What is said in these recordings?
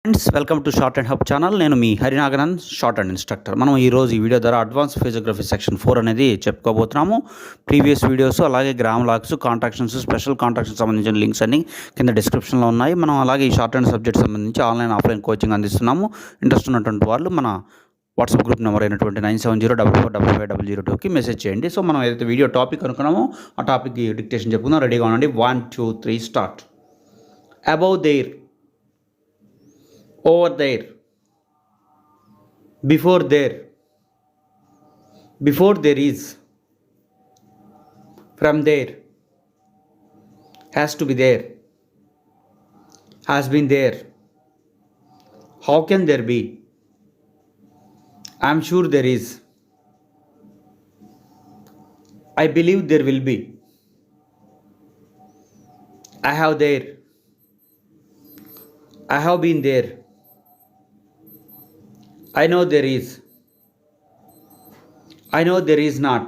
Friends, welcome to short and hub channel. నేను మీ హరినాగనంద్, short and instructor. మనం ఈరోజు ఈ వీడియో ద్వారా అడ్వాన్స్ ఫ్రేజోగ్రఫీ సెక్షన్ 4 అనేది చెప్పుకోబోతున్నాము. ప్రీవియస్ వీడియోస్ అలాగే గ్రామ్ లాక్స్, కాంట్రాక్షన్స్, స్పెషల్ కాంట్రాక్షన్ సంబంధించిన లింక్స్ అన్ని కింద డిస్క్రిప్షన్లో ఉన్నాయి. మనం అలాగే ఈ షార్ట్ అండ్ సబ్జెక్ట్ సంబంధించి ఆన్లైన్ ఆఫ్లైన్ కోచింగ్ అందిస్తున్నాము. ఇంట్రెస్ట్ ఉన్నటువంటి వాళ్ళు మన వాట్సాప్ గ్రూప్ నెంబర్ అయినటువంటి 9704455002కి మెసేజ్ చేయండి. సో మనం ఏదైతే వీడియో టాపిక్ అనుకున్నామో ఆ టాపిక్ డిక్టేషన్ చెప్పుకుందాం. రెడీగా ఉండండి. 1 2 3 start. Above there, over there, before there is, from there, has to be there, has been there, how can there be, I am sure there is, I believe there will be, I have there, I have been there, I know there is, I know there is not,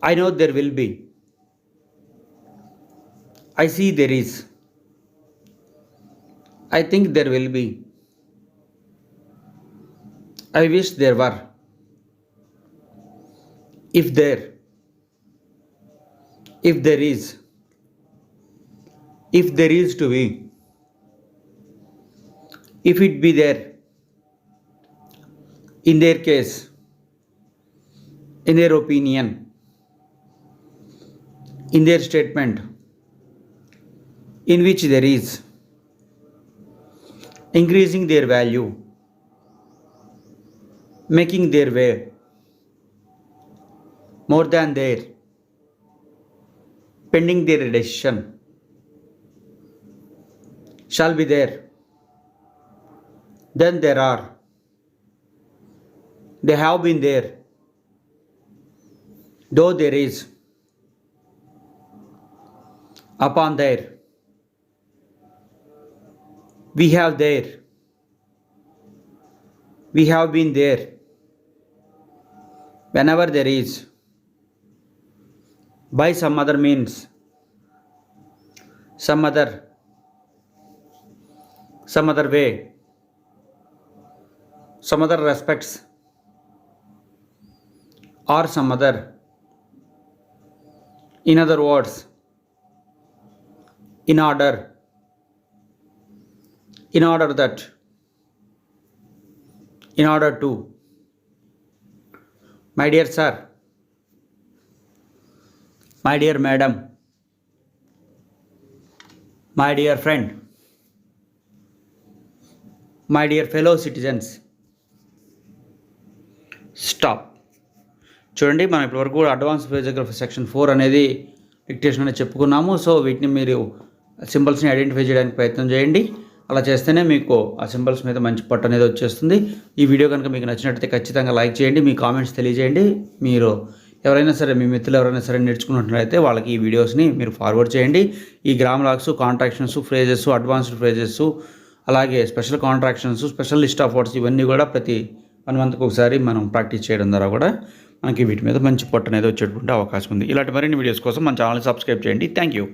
I know there will be, I see there is, I think there will be, I wish there were, if there is, if there is to be, if it be there, in their case, in their opinion, in their statement, in which there is, increasing their value, making their way, more than their, pending their decision, shall be there, then there are, they have been there, though there is, upon there, we have there, we have been there, whenever there is, by some other means, some other way, some other respects, or some other, in other words, in order that, in order to, my dear sir, my dear madam, my dear friend, my dear fellow citizens, stop. చూడండి, మనం ఇప్పటివరకు కూడా advance ఫ్రేజోగ్రఫీ section 4 అనేది dictation అనేది చెప్పుకున్నాము. So వీటిని మీరు సింబల్స్ని identify చేయడానికి ప్రయత్నం చేయండి. అలా చేస్తేనే మీకు ఆ సింబల్స్ మీద మంచి పట్టు అనేది వచ్చేస్తుంది. ఈ వీడియో కనుక మీకు నచ్చినట్లయితే ఖచ్చితంగా లైక్ చేయండి, మీ కామెంట్స్ తెలియజేయండి. మీరు ఎవరైనా సరే, మీ మిత్రులు ఎవరైనా సరే నేర్చుకున్నట్లయితే వాళ్ళకి ఈ వీడియోస్ని మీరు ఫార్వర్డ్ చేయండి. ఈ గ్రామ్ లాక్స్, కాంట్రాక్షన్స్, ఫ్రేజెస్, అడ్వాన్స్డ్ ఫ్రేజెస్, అలాగే special contractions, special list of words ఇవన్నీ కూడా ప్రతి 1 మంత్కి ఒకసారి మనం ప్రాక్టీస్ చేయడం ద్వారా కూడా మనకి వీటి మీద మంచి పట్టు అనేది వచ్చేటువంటి అవకాశం ఉంది. ఇలాంటి మరిన్ని వీడియోస్ కోసం మన ఛానల్ని సబ్స్క్రైబ్ చేయండి. Thank you.